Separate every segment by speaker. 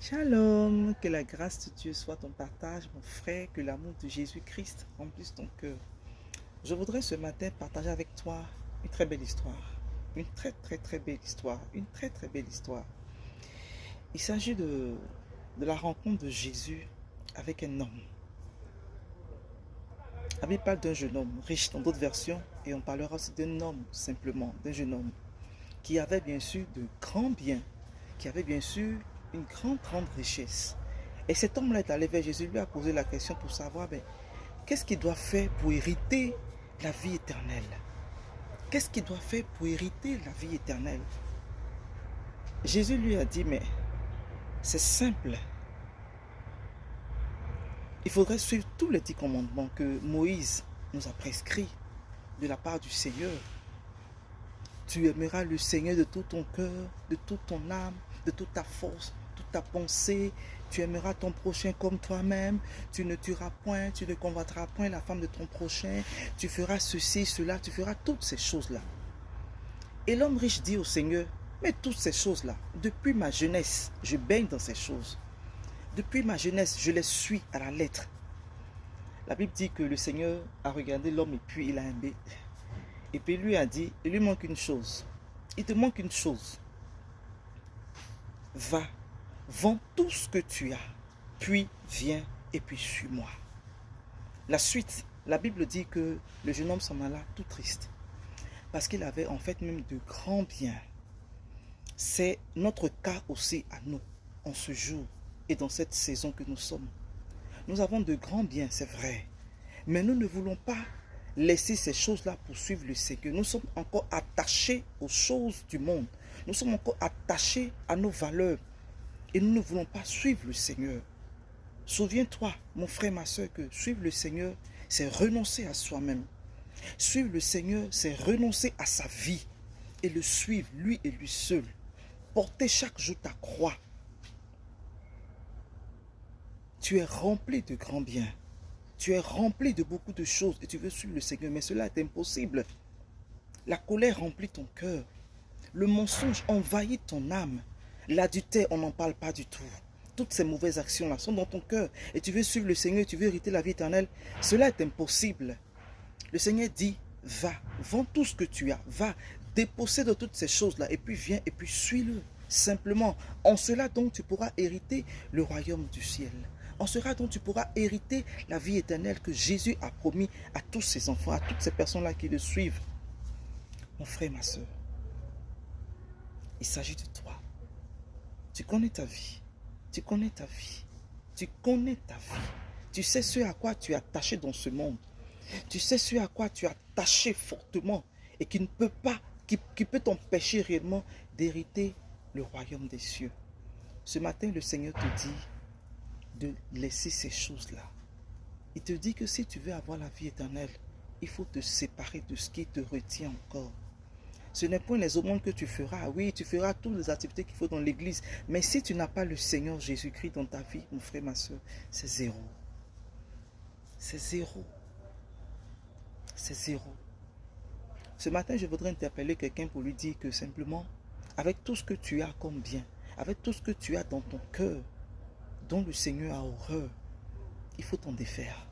Speaker 1: Shalom, que la grâce de Dieu soit ton partage, mon frère, que l'amour de Jésus-Christ remplisse ton cœur. Je voudrais ce matin partager avec toi une très belle histoire. Une très belle histoire. Une très belle histoire. Il s'agit de la rencontre de Jésus avec un homme. La Bible parle d'un jeune homme riche dans d'autres versions et on parlera aussi d'un homme simplement, d'un jeune homme qui avait bien sûr de grands biens, qui avait bien sûr une grande richesse. Et cet homme-là est allé vers Jésus, lui a posé la question pour savoir qu'est-ce qu'il doit faire pour hériter la vie éternelle. Qu'est-ce qu'il doit faire pour hériter la vie éternelle? Jésus lui a dit, mais c'est simple. Il faudrait suivre tous les 10 commandements que Moïse nous a prescrits de la part du Seigneur. Tu aimeras le Seigneur de tout ton cœur, de toute ton âme, de toute ta force, toute ta pensée. Tu aimeras ton prochain comme toi-même. Tu ne tueras point, tu ne convoiteras point la femme de ton prochain. Tu feras ceci, cela, tu feras toutes ces choses-là. Et l'homme riche dit au Seigneur, mais toutes ces choses-là, depuis ma jeunesse, je baigne dans ces choses. Depuis ma jeunesse, je les suis à la lettre. La Bible dit que le Seigneur a regardé l'homme et puis il a aimé. Et puis il lui a dit, il lui manque une chose. Il te manque une chose. Va, vends tout ce que tu as, puis viens et puis suis-moi. La suite, la Bible dit que le jeune homme s'en alla tout triste. Parce qu'il avait en fait même de grands biens. C'est notre cas aussi à nous, en ce jour et dans cette saison que nous sommes. Nous avons de grands biens, c'est vrai. Mais nous ne voulons pas laisser ces choses-là pour suivre le Seigneur. Nous sommes encore attachés aux choses du monde. Nous sommes encore attachés à nos valeurs. Et nous ne voulons pas suivre le Seigneur. Souviens-toi, mon frère, ma soeur, que suivre le Seigneur, c'est renoncer à soi-même. Suivre le Seigneur, c'est renoncer à sa vie et le suivre, lui et lui seul. Porter chaque jour ta croix. Tu es rempli de grands biens. Tu es rempli de beaucoup de choses et tu veux suivre le Seigneur, mais cela est impossible. La colère remplit ton cœur. Le mensonge envahit ton âme. L'adultère, on n'en parle pas du tout. Toutes ces mauvaises actions-là sont dans ton cœur et tu veux suivre le Seigneur, tu veux hériter la vie éternelle. Cela est impossible. Le Seigneur dit, va, vends tout ce que tu as, va, dépossède toutes ces choses-là et puis viens et puis suis-le. Simplement, en cela donc tu pourras hériter le royaume du ciel. En cela donc tu pourras hériter la vie éternelle que Jésus a promis à tous ses enfants, à toutes ces personnes-là qui le suivent. Mon frère, ma soeur, il s'agit de toi. Tu connais ta vie. Tu connais ta vie. Tu connais ta vie. Tu sais ce à quoi tu es attaché dans ce monde. Tu sais ce à quoi tu es attaché fortement et qui ne peut pas, qui peut t'empêcher réellement d'hériter le royaume des cieux. Ce matin, le Seigneur te dit de laisser ces choses-là. Il te dit que si tu veux avoir la vie éternelle, il faut te séparer de ce qui te retient encore. Ce n'est point les aumônes que tu feras. Oui, tu feras toutes les activités qu'il faut dans l'église. Mais si tu n'as pas le Seigneur Jésus-Christ dans ta vie, mon frère, ma soeur, c'est zéro. C'est zéro. C'est zéro. Ce matin, je voudrais interpeller quelqu'un pour lui dire que simplement, avec tout ce que tu as comme bien, avec tout ce que tu as dans ton cœur, dont le Seigneur a horreur, il faut t'en défaire.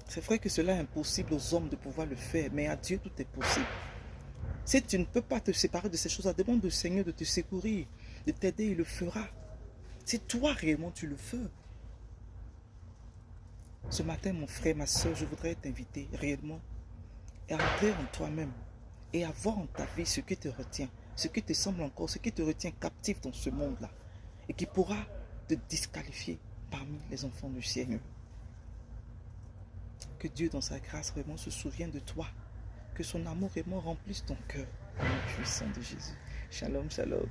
Speaker 1: C'est vrai que cela est impossible aux hommes de pouvoir le faire, mais à Dieu tout est possible. Si tu ne peux pas te séparer de ces choses-là, demande au Seigneur de te secourir, de t'aider, il le fera. Si toi réellement tu le veux. Ce matin, mon frère, ma soeur, je voudrais t'inviter réellement à entrer en toi-même et à voir en ta vie ce qui te retient, ce qui te semble encore, ce qui te retient captif dans ce monde-là et qui pourra te disqualifier parmi les enfants du Seigneur. Que Dieu, dans sa grâce, vraiment se souvienne de toi. Que son amour vraiment remplisse ton cœur. Au nom puissant de Jésus. Shalom, shalom.